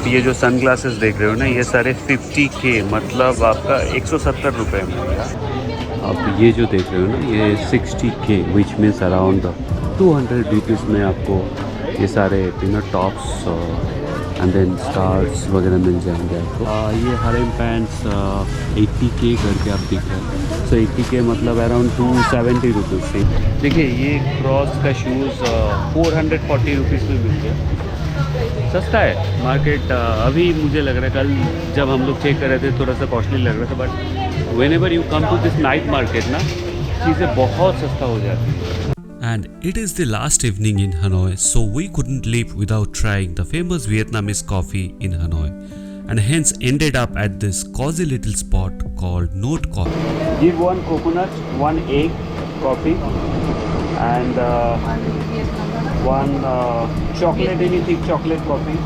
ये जो sun glasses देख रहे हो ना, ये सारे 50K मतलब आपका 170 रुपये में। अब ये जो देख रहे हो ना, ये 60K which means around 200 rupees में आपको ये सारे टॉप्स एंड देन स्कार्ट्स वगैरह मिल जाएंगे आपको। ये हरेम पैंट्स 80K करके आप दिख रहे हैं। सो 80K मतलब अराउंड 270 रुपीज़ से। देखिए ये क्रॉस का शूज़ 440 रुपीज़ में मिल गया। सस्ता है मार्केट। अभी मुझे लग रहा है, कल जब हम लोग चेक कर रहे थे थोड़ा सा कॉस्टली लग रहा था, but whenever you come to this night market ना, चीज़ें बहुत सस्ता हो जाती है। And it is the last evening in Hanoi, so we couldn't leave without trying the famous Vietnamese coffee in Hanoi, and hence ended up at this cozy little spot called Note Coffee. Give one coconut, one egg coffee, and one chocolate, any thick chocolate coffee.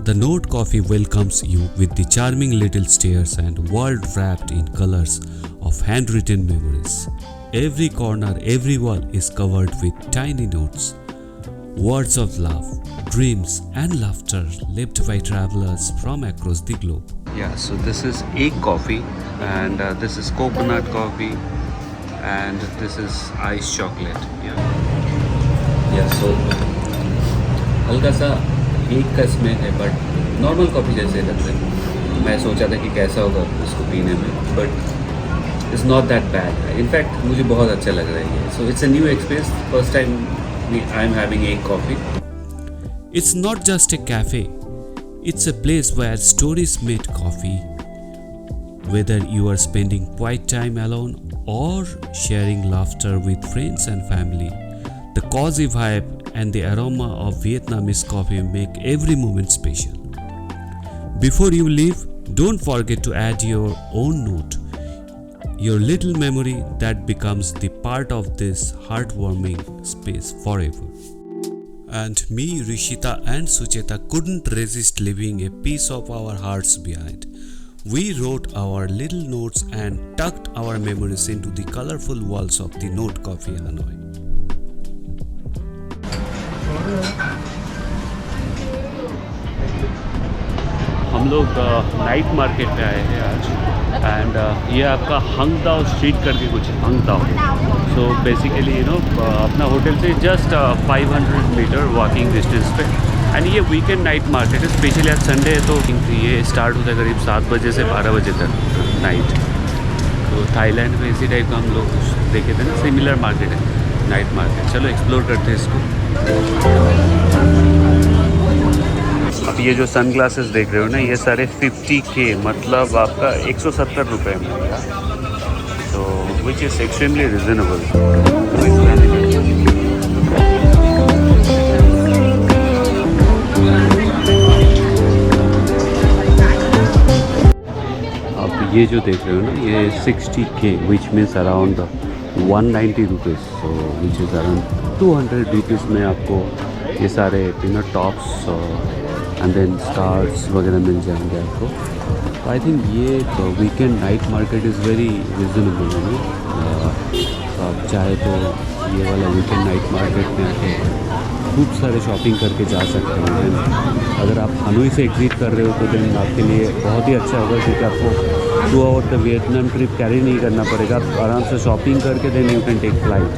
The Note Coffee welcomes you with the charming little stairs and world wrapped in colors of handwritten memories. Every corner, every wall is covered with tiny notes, words of love, dreams and laughter left by travelers from across the globe. Yeah, so this is egg coffee, and this is coconut coffee, and this is iced chocolate. या सो हल्का सा एक का smell है, but normal coffee जैसे लग रहा है। मैं सोचा था कि कैसा होगा इसको पीने में, but it's not that bad. In fact मुझे बहुत अच्छा लग रहा है ये। So it's a new experience, first time I am having egg coffee. It's not just a cafe, it's a place where stories meet coffee. Whether you are spending quiet time alone or sharing laughter with friends and family, the cozy vibe and the aroma of Vietnamese coffee make every moment special. Before you leave, don't forget to add your own note, your little memory that becomes the part of this heartwarming space forever. And me, Rishita and Sucheta couldn't resist leaving a piece of our hearts behind. We wrote our little notes and tucked our memories into the colorful walls of the Note Coffee Hanoi. हम लोग night market पे आए हैं आज, and ये आपका हंगदाओ street करके कुछ है, हंगदाओ। सो बेसिकली अपना होटल से जस्ट 500 मीटर वॉकिंग डिस्टेंस पे, एंड ये वीकेंड नाइट मार्केट है। स्पेशली आज संडे है, तो ये स्टार्ट होता है करीब 7 बजे से 12 बजे तक नाइट। तो थाईलैंड में इसी टाइप का हम लोग देखे थे ना, सिमिलर मार्केट है नाइट मार्केट। चलो एक्सप्लोर करते हैं इसको। अब ये जो सन ग्लासेस देख रहे हो ना, ये सारे 50K मतलब आपका 170 रुपये में। तो विच इज़ एक्सट्रीमली रिजनेबल। अब ये जो देख रहे हो ना, ये 60K which means around 190 rupees. So which is around 200 rupees में आपको ये सारे टॉप्स एंड देन स्कार्ट्स वगैरह मिल जाएंगे आपको। तो आई थिंक ये weekend night market is very reasonable. तो आप चाहे तो ये वाला वीकेंड नाइट मार्केट में आके खूब सारे शॉपिंग करके जा सकते हैं। देन अगर आप हनोई से एग्जिट कर रहे हो तो देन आपके लिए बहुत ही अच्छा होगा, क्योंकि आपको 2 आवर का वियतनाम ट्रिप कैरी नहीं करना पड़ेगा। आप आराम से शॉपिंग करके then you can take flight.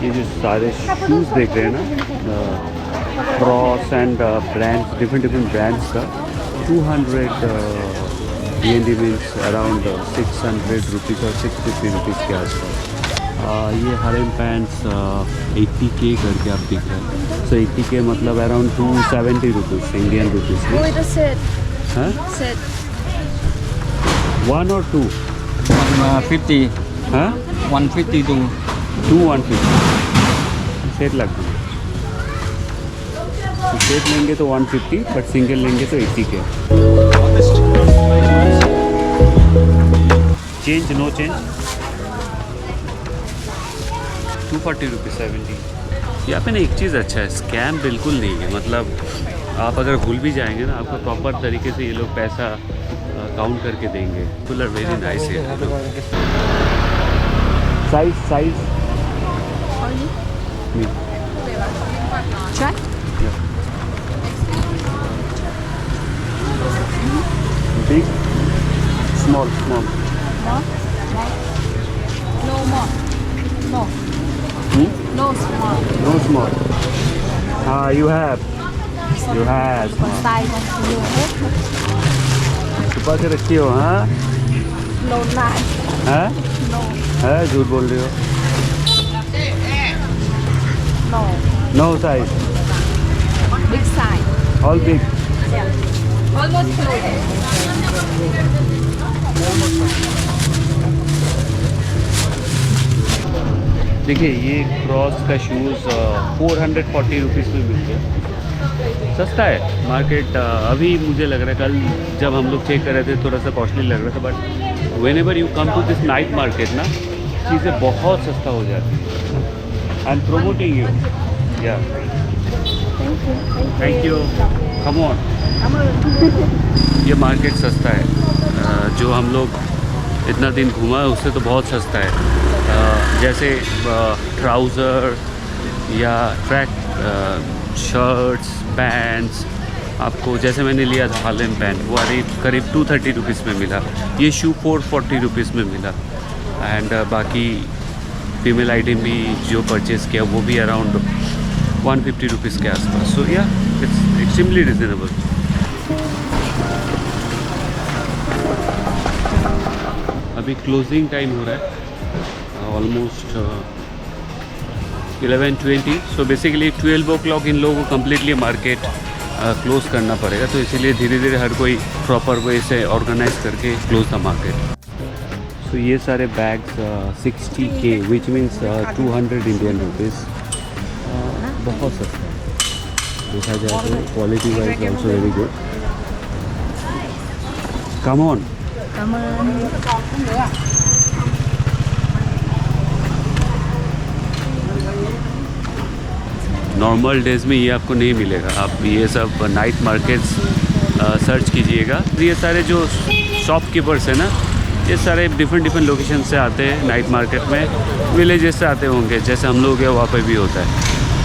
ये जो सारे शूज़ देख रहे हैं ना, cross and brands, different brands का 200 BND मीन्स अराउंड 600 रुपीज़ और 650 रुपीज़ के आसपास। ये हरेम पैंट्स 80K करके आप दिख रहे हैं। सो 80K मतलब अराउंड 270 रुपीज़ इंडियन रुपीज़ में। Wait a set. हाँ, Set. 1 or 2? 150. हाँ, 152. 2 150 सेट लगता है। सेट लेंगे तो 150, बट सिंगल लेंगे तो 80K। Change, no change. 240 rupees 70। यहाँ पे ना एक चीज़ अच्छा है, स्कैम बिल्कुल नहीं है। मतलब आप अगर भूल भी जाएंगे ना, आपको प्रॉपर तरीके से ये लोग पैसा काउंट करके देंगे। फुल आर वेरी नाइस है। Size Try. Big small More. No more. No. No small. No small. हाँ you have Còn size còn nhiều hết. छुपा के रखी हो। हाँ Lộn lại. हाँ No. है, झूठ बोल रही हो। No. No size Big size. All big. Yeah. Almost close. देखिए ये क्रॉस का शूज़ 440 रुपीज़ में मिल गया। सस्ता है मार्केट। अभी मुझे लग रहा है, कल जब हम लोग चेक कर रहे थे थोड़ा सा कॉस्टली लग रहा था, but whenever you come to this night market ना, चीज़ें बहुत सस्ता हो जाती है। I am promoting you. या थैंक यू, कम ऑन। ये मार्केट सस्ता है। जो हम लोग इतना दिन घूमा है उससे तो बहुत सस्ता है। जैसे ट्राउज़र या ट्रैक शर्ट्स पैंट्स, आपको जैसे मैंने लिया था हार्लेम पैंट, वो करीब 230 रुपीज़ में मिला। ये शू 440 रुपीज़ में मिला। एंड बाकी फीमेल आइटम भी जो परचेज़ किया वो भी अराउंड 150 रुपीज़ के आसपास। सो या इट्स एक्सट्रीमली रिजनेबल। अभी क्लोजिंग टाइम हो रहा है ऑलमोस्ट 11:20। सो बेसिकली 12 o'clock इन लोगों को कम्प्लीटली मार्केट क्लोज़ करना पड़ेगा। तो इसीलिए धीरे धीरे हर कोई प्रॉपर वे से ऑर्गेनाइज करके क्लोज द मार्केट। सो ये सारे bags 60K which means 200 Indian rupees. बहुत सस्ता है देखा जाए तो। Quality wise also very good. Come on. Cảm ơn. Normal days में ये आपको नहीं मिलेगा। आप ये सब नाइट मार्केट्स सर्च कीजिएगा। ये सारे जो शॉपकीपर्स हैं ना, ये सारे डिफरेंट लोकेशन से आते हैं नाइट मार्केट में। विलेजेस से आते होंगे, जैसे हम लोग हैं वहाँ पे भी होता है।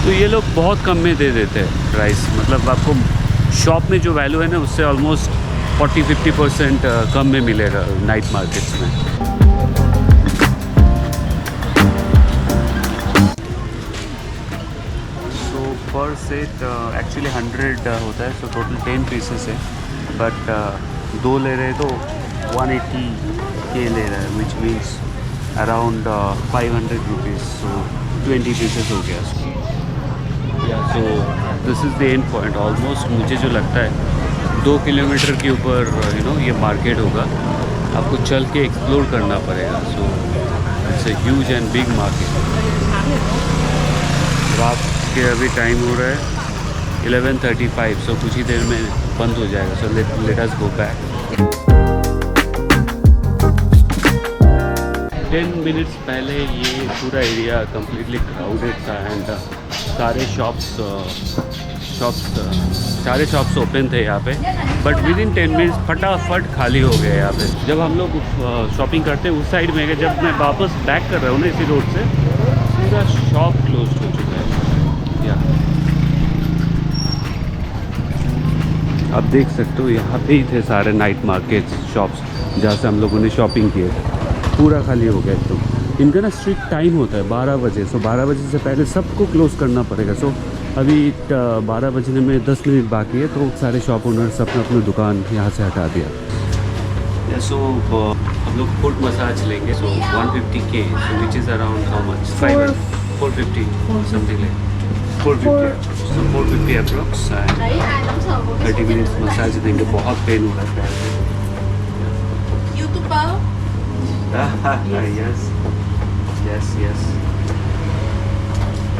तो ये लोग बहुत कम में दे देते हैं प्राइस। मतलब आपको शॉप में जो वैल्यू है ना, उससे ऑलमोस्ट 40-50% कम में मिलेगा नाइट मार्केट्स में। सो पर सेट एक्चुअली 100 होता है। सो टोटल 10 पीसेस है, बट 2 ले रहे तो 180K ले रहा है, which means around 500 rupees. So 20 pieces हो गया। So this is the end point almost. मुझे जो लगता है 2 किलोमीटर के ऊपर ये मार्केट होगा। आपको चल के एक्सप्लोर करना पड़ेगा। So it's a huge and big market. रात के अभी टाइम हो रहा है 11:35। सो कुछ ही देर में बंद हो जाएगा। So let us go back. 10 minutes पहले ये पूरा एरिया कम्प्लीटली क्राउडेड था एंड सारे शॉप्स ओपन थे यहाँ पे। बट विद इन 10 मिनट्स फटाफट खाली हो गया यहाँ पे। जब हम लोग शॉपिंग करते हैं उस साइड में गए, जब मैं वापस बैक कर रहा हूँ ना इसी रोड से, पूरा शॉप क्लोज हो चुका है। या आप देख सकते हो यहाँ पे ही थे सारे नाइट मार्केट्स शॉप्स जहाँ से हम लोगों ने शॉपिंग की है। पूरा खाली हो गया एकदम। इनका ना स्ट्रिक्ट टाइम होता है 12 बजे। सो 12 बजे से पहले सबको क्लोज़ करना पड़ेगा। सो अभी 12 बजने में 10 मिनट बाकी है, तो सारे शॉप ओनर्स अपना अपना दुकान यहाँ से हटा दिया। सो हम लोग फुट मसाज लेंगे। सो 150K, which is around how much? 450 something like 450। So 450 approx. 30 minutes massage देंगे। बहुत पेन हो रहा है। YouTuber. Yes.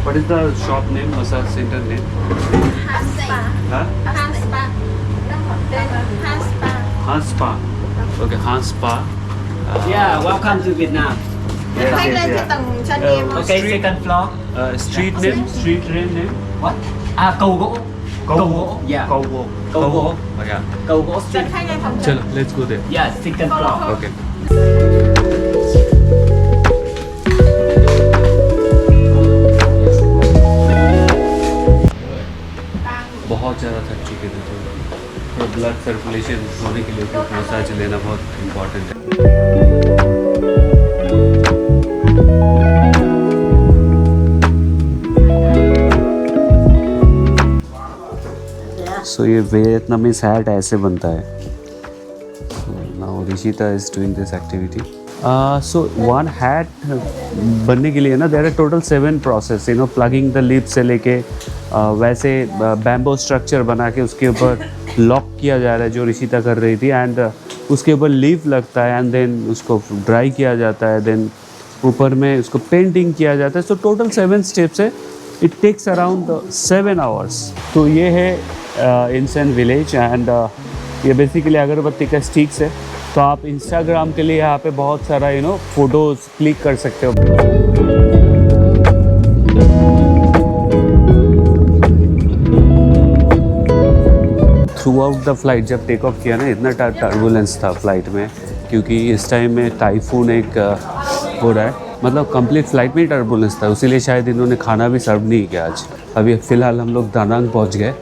What is the shop name? Massage center name? Han Spa. Huh? Han Spa. Han Spa. Han Spa. Okay, Han Spa. Yeah, welcome to Vietnam. Hay lên cái tầng trên em không? Okay, second floor. Street name, street name. What? À, cầu gỗ. Cầu gỗ. Yeah. Cầu gỗ. Cầu gỗ. Yeah. Cầu gỗ street. Hay lên phòng चलो, let's go there. Yeah, second floor. Okay. बहुत ज़्यादा थक चुके थे तो blood circulation होने के लिए मसाज लेना बहुत इम्पोर्टेंट है। सो ये वियतनामीज हैट ऐसे बनता है। Now Rishita is doing this activity. So one hat बनने के लिए ना there are total 7 process, you know, plugging the lip से लेके वैसे बैम्बो स्ट्रक्चर बना के उसके ऊपर लॉक किया जा रहा है जो ऋषिता कर रही थी, एंड उसके ऊपर लीफ लगता है एंड देन उसको ड्राई किया जाता है, देन ऊपर में उसको पेंटिंग किया जाता है। सो टोटल 7 स्टेप्स है, इट टेक्स अराउंड 7 आवर्स। तो ये है इंसेन विलेज एंड ये बेसिकली अगरबत्ती का स्टिक्स है। तो आप इंस्टाग्राम के लिए यहाँ पे बहुत सारा यू नो फोटोज क्लिक कर सकते हो। थ्रू आउट द फ्लाइट जब टेक ऑफ किया ना, इतना टर्बुलेंस था फ्लाइट में, क्योंकि इस टाइम में टाइफून एक हो रहा है, मतलब कंप्लीट फ्लाइट में ही टर्बुलेंस था, इसीलिए शायद इन्होंने खाना भी सर्व नहीं किया आज। अभी फ़िलहाल हम लोग दानांग पहुंच गए